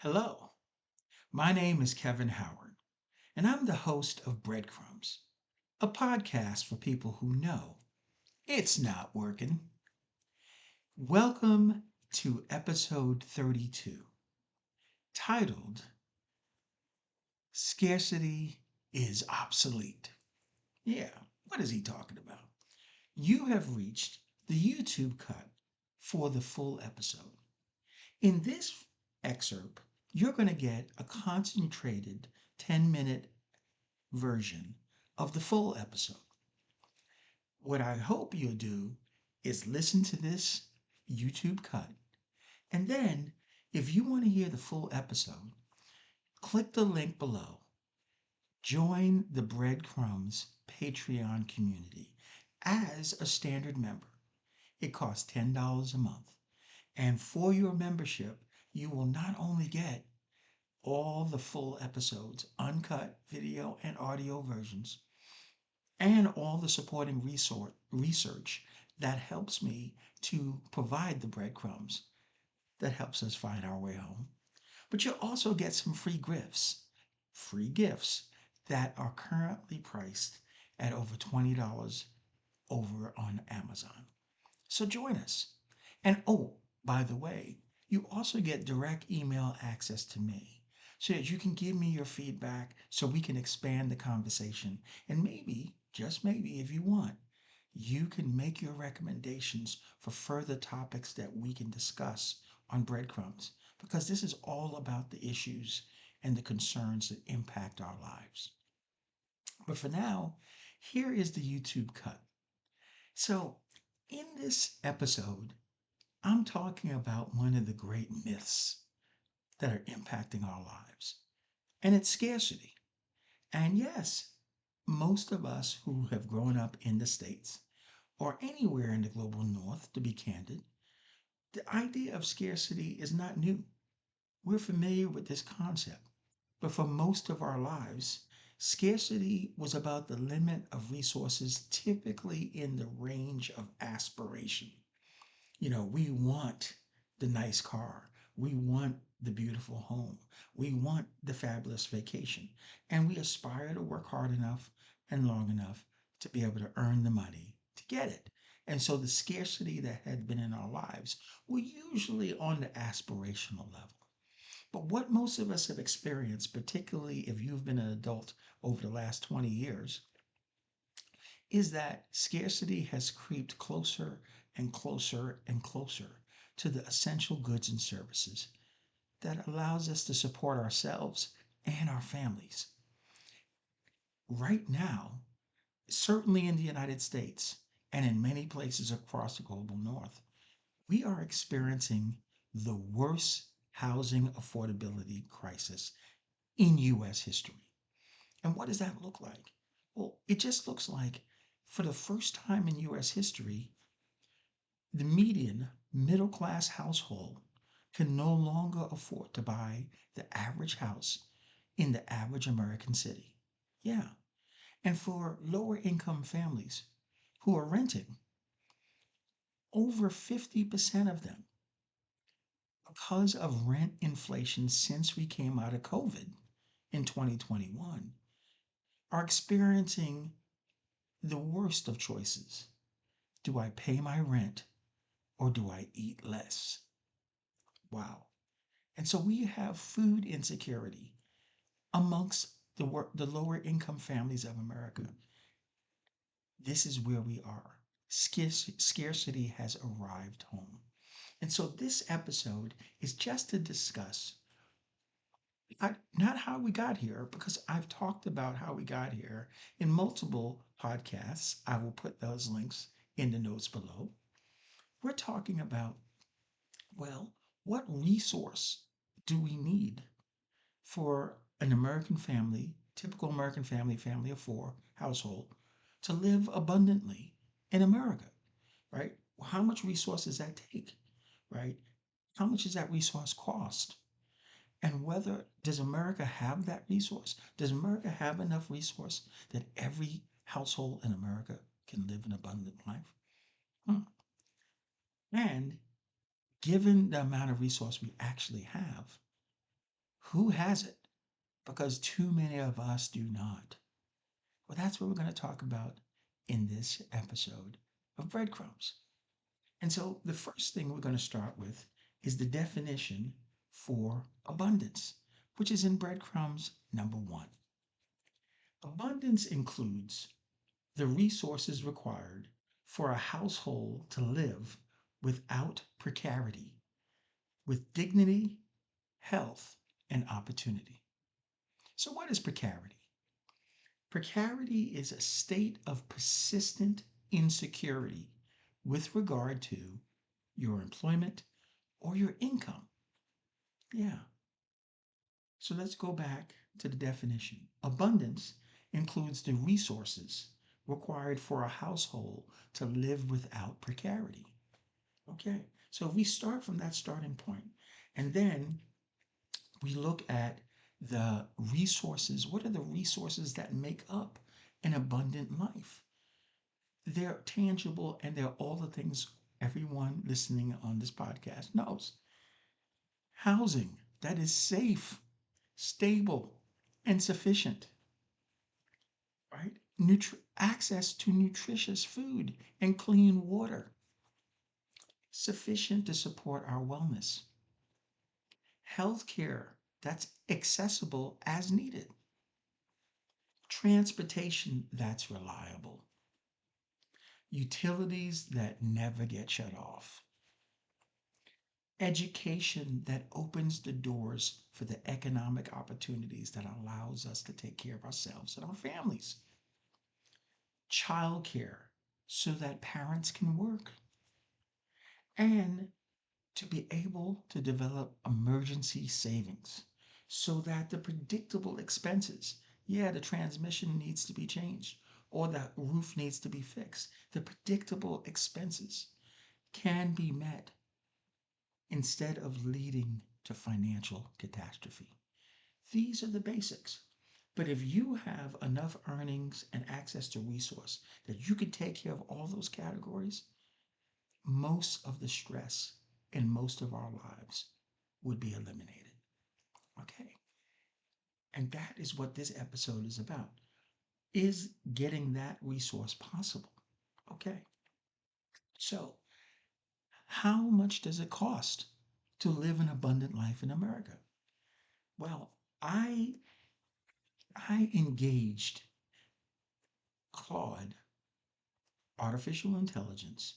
Hello, my name is Kevin Howard, and I'm the host of Breadcrumbs, a podcast for people who know it's not working. Welcome to episode 32, titled Scarcity is Obsolete. Yeah, what is he talking about? You have reached the YouTube cut for the full episode. In this excerpt, you're going to get a concentrated 10-minute version of the full episode. What I hope you'll do is listen to this YouTube cut. And then, if you want to hear the full episode, click the link below. Join the Breadcrumbs Patreon community as a standard member. It costs $10 a month. And for your membership, you will not only get all the full episodes, uncut video and audio versions, and all the supporting research that helps me to provide the breadcrumbs that helps us find our way home. But you'll also get some free gifts that are currently priced at over $20 over on Amazon. So join us. And oh, by the way, you also get direct email access to me so that you can give me your feedback so we can expand the conversation. And maybe, just maybe, if you want, you can make your recommendations for further topics that we can discuss on Breadcrumbs because this is all about the issues and the concerns that impact our lives. But for now, here is the YouTube cut. So, in this episode, I'm talking about one of the great myths that are impacting our lives, and it's scarcity. And yes, most of us who have grown up in the States or anywhere in the global north, to be candid, the idea of scarcity is not new. We're familiar with this concept. But for most of our lives, scarcity was about the limit of resources, typically in the range of aspiration. We want the nice car. We want the beautiful home. We want the fabulous vacation. And we aspire to work hard enough and long enough to be able to earn the money to get it. And so the scarcity that had been in our lives were usually on the aspirational level. But what most of us have experienced, particularly if you've been an adult over the last 20 years, is that scarcity has creeped closer and closer and closer to the essential goods and services that allows us to support ourselves and our families. Right now, certainly in the United States and in many places across the global north, we are experiencing the worst housing affordability crisis in US history. And what does that look like? Well, it just looks like for the first time in US history, the median middle class household can no longer afford to buy the average house in the average American city. Yeah. And for lower income families who are renting, over 50% of them, because of rent inflation since we came out of COVID in 2021, are experiencing the worst of choices. Do I pay my rent or do I eat less? Wow. And so we have food insecurity amongst the lower income families of America. This is where we are. Scarcity has arrived home. And so this episode is just to discuss not how we got here, because I've talked about how we got here in multiple podcasts. I will put those links in the notes below. We're talking about, well, what resource do we need for an American family, typical American family, family of four household, to live abundantly in America, right? How much resource does that take, right? How much does that resource cost? And whether does America have that resource? Does America have enough resource that every household in America can live an abundant life? Hmm. And given the amount of resource we actually have, Who has it? Because too many of us do not. Well, that's what we're going to talk about in this episode of Breadcrumbs. And so the first thing we're going to start with is the definition for abundance, which is in Breadcrumbs number 1. Abundance includes the resources required for a household to live without precarity, with dignity, health, and opportunity. So, what is precarity? Precarity is a state of persistent insecurity with regard to your employment or your income. Yeah. So let's go back to the definition. Abundance includes the resources required for a household to live without precarity. Okay. So if we start from that starting point and then we look at the resources, what are the resources that make up an abundant life? They're tangible and they're all the things everyone listening on this podcast knows. Housing that is safe, stable, and sufficient, right? Access to nutritious food and clean water, sufficient to support our wellness. Healthcare that's accessible as needed. Transportation that's reliable. Utilities that never get shut off. Education that opens the doors for the economic opportunities that allows us to take care of ourselves and our families. Childcare so that parents can work and to be able to develop emergency savings so that the predictable expenses, yeah, the transmission needs to be changed or the roof needs to be fixed, the predictable expenses can be met instead of leading to financial catastrophe. These are the basics. But if you have enough earnings and access to resource that you can take care of all those categories, most of the stress in most of our lives would be eliminated. Okay. And that is what this episode is about. Is getting that resource possible? Okay. So, how much does it cost to live an abundant life in America? Well, I engaged Claude artificial intelligence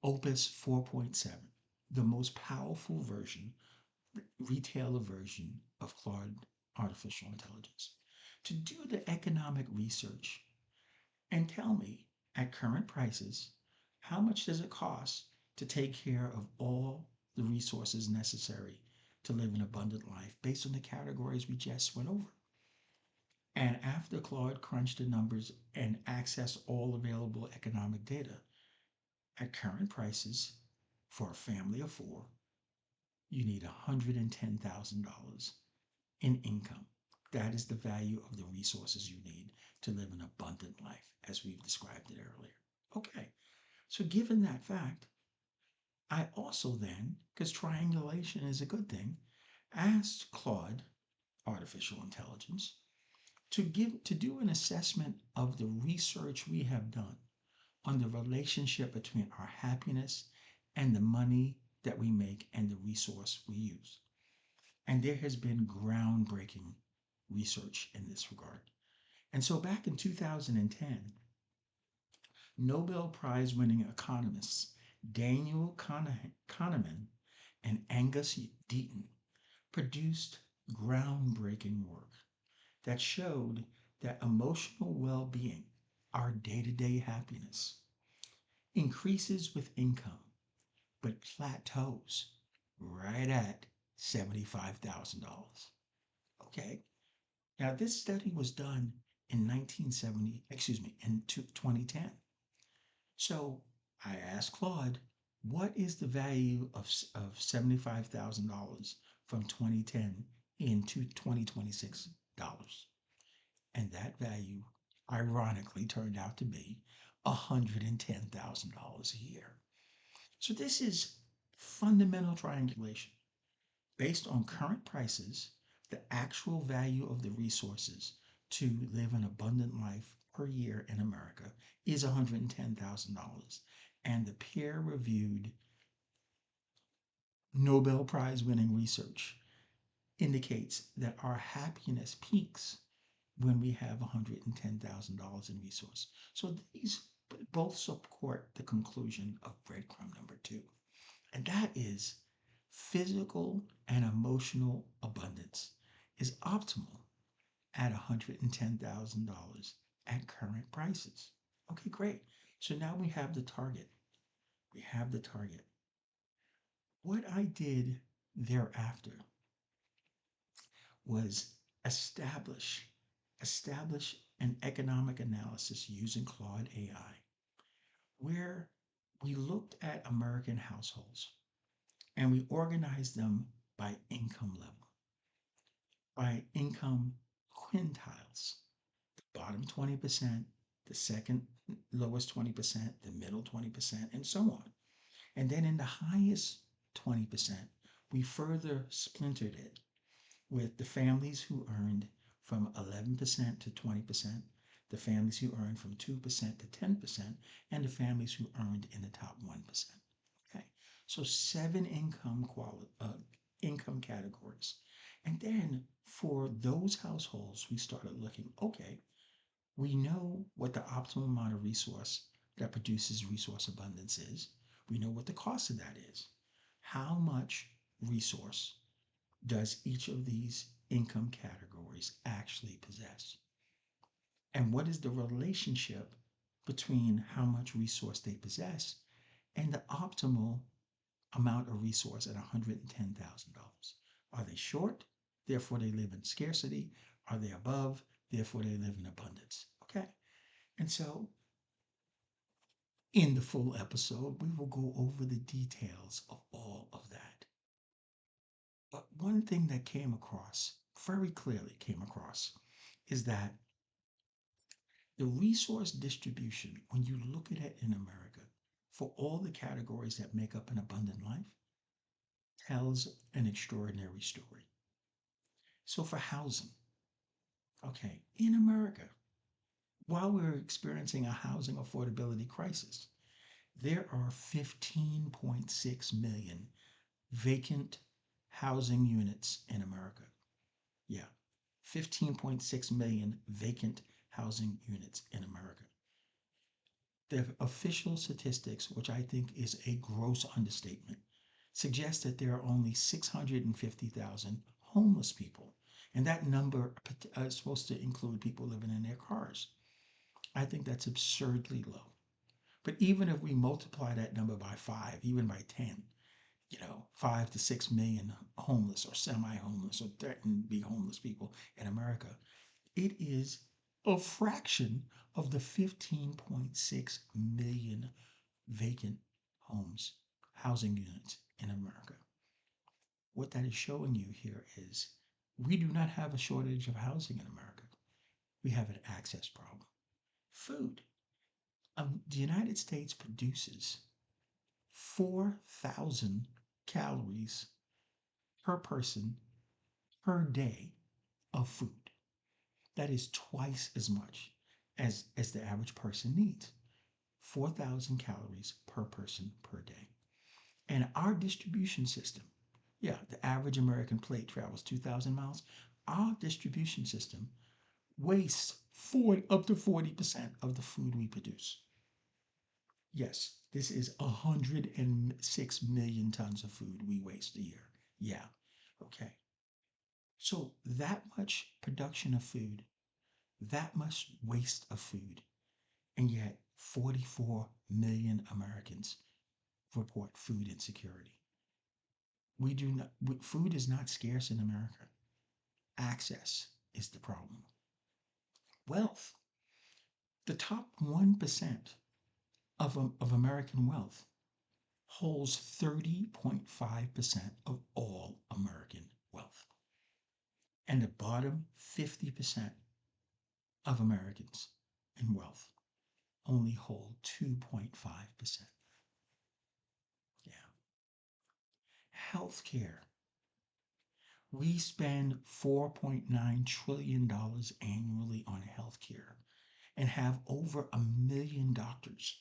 Opus 4.7, the most powerful version, retailer version of Claude artificial intelligence, to do the economic research and tell me at current prices how much does it cost to take care of all the resources necessary to live an abundant life based on the categories we just went over. And after Claude crunched the numbers and accessed all available economic data, at current prices for a family of 4, you need $110,000 in income. That is the value of the resources you need to live an abundant life, as we've described it earlier. Okay, so given that fact, I also then, because triangulation is a good thing, asked Claude artificial intelligence to do an assessment of the research we have done on the relationship between our happiness and the money that we make and the resource we use. And there has been groundbreaking research in this regard. And so back in 2010, Nobel Prize winning economists Daniel Kahneman and Angus Deaton produced groundbreaking work that showed that emotional well being, our day to day happiness, increases with income, but plateaus right at $75,000. Okay. Now, this study was done in 1970, excuse me, in 2010. So I asked Claude, what is the value of $75,000 from 2010 into 2026 dollars? And that value ironically turned out to be $110,000 a year. So this is fundamental triangulation based on current prices The actual value of the resources to live an abundant life per year in America is $110,000. And the peer reviewed Nobel Prize winning research indicates that our happiness peaks when we have $110,000 in resource. So these both support the conclusion of breadcrumb number two, and that is physical and emotional abundance is optimal at $110,000 at current prices. Okay, great. So now we have the target. We have the target. What I did thereafter was establish establish an economic analysis using Claude AI, where we looked at American households and we organized them by income level, by income quintiles, the bottom 20%, the second lowest 20%, the middle 20%, and so on. And then in the highest 20%, we further splintered it with the families who earned from 11% to 20%, the families who earned from 2% to 10%, and the families who earned in the top 1%. Okay, so seven income categories. And then for those households, we started looking, okay, we know what the optimal amount of resource that produces resource abundance is. We know what the cost of that is. How much resource does each of these income categories actually possess? And what is the relationship between how much resource they possess and the optimal amount of resource at $110,000? Are they short? Therefore, they live in scarcity. Are they above? Therefore, they live in abundance. Okay. And so, in the full episode, we will go over the details of all of that. But one thing that came across, very clearly came across, is that the resource distribution, when you look at it in America, for all the categories that make up an abundant life, tells an extraordinary story. So for housing, okay, in America, while we're experiencing a housing affordability crisis, there are 15.6 million vacant housing units in America. Yeah, 15.6 million vacant housing units in America. The official statistics, which I think is a gross understatement, suggest that there are only 650,000 homeless people. And that number is supposed to include people living in their cars. I think that's absurdly low. But even if we multiply that number by five, even by 10, 5 to 6 million homeless or semi-homeless or threatened to be homeless people in America, it is a fraction of the 15.6 million vacant homes, housing units in America. What that is showing you here is we do not have a shortage of housing in America. We have an access problem. Food. The United States produces 4,000 calories per person per day of food. That is twice as much as the average person needs. 4,000 calories per person per day. And our distribution system, yeah, the average American plate travels 2,000 miles. Our distribution system wastes up to 40% of the food we produce. Yes, this is 106 million tons of food we waste a year. Yeah, okay. So that much production of food, that much waste of food, and yet 44 million Americans report food insecurity. We do not, food is not scarce in America. Access is the problem. Wealth. The top 1% of American wealth holds 30.5% of all American wealth. And the bottom 50% of Americans in wealth only hold 2.5%. Yeah. Healthcare. We spend $4.9 trillion annually on healthcare and have over 1 million doctors,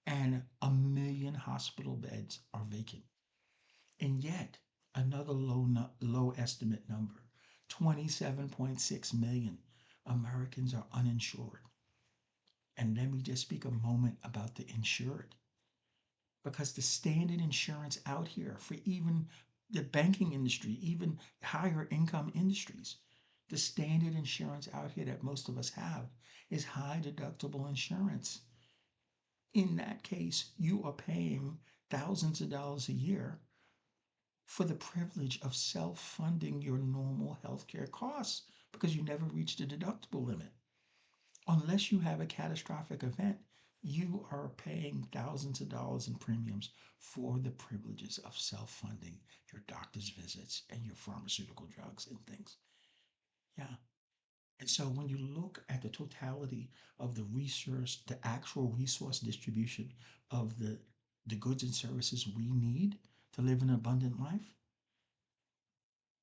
and 1 million hospital beds are vacant. And yet, another low estimate number, 27.6 million Americans are uninsured. And let me just speak a moment about the insured, because the standard insurance out here for even the banking industry, even higher income industries, the standard insurance out here that most of us have is high deductible insurance. In that case, you are paying thousands of dollars a year for the privilege of self funding your normal healthcare costs because you never reached a deductible limit. Unless you have a catastrophic event, you are paying thousands of dollars in premiums for the privileges of self funding your doctor's visits and your pharmaceutical drugs and things. Yeah. And so when you look at the totality of the resource, the actual resource distribution of the goods and services we need to live an abundant life,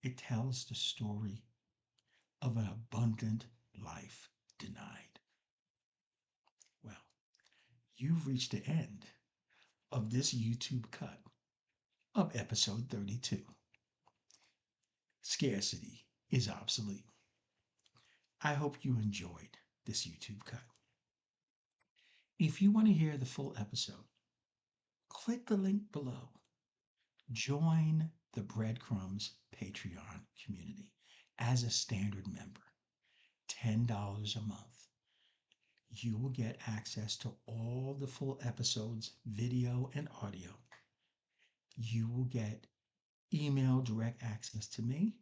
it tells the story of an abundant life denied. Well, you've reached the end of this YouTube cut of episode 32. Scarcity is obsolete. I hope you enjoyed this YouTube cut. If you want to hear the full episode, click the link below. Join the Breadcrumbs Patreon community as a standard member, $10 a month. You will get access to all the full episodes, video and audio. You will get email direct access to me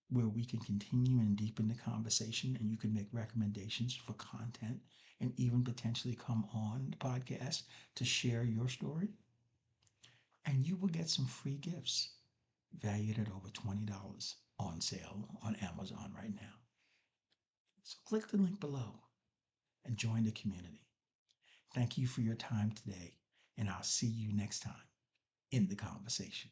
where we can continue and deepen the conversation, and you can make recommendations for content and even potentially come on the podcast to share your story. And you will get some free gifts valued at over $20 on sale on Amazon right now. So click the link below and join the community. Thank you for your time today, and I'll see you next time in the conversation.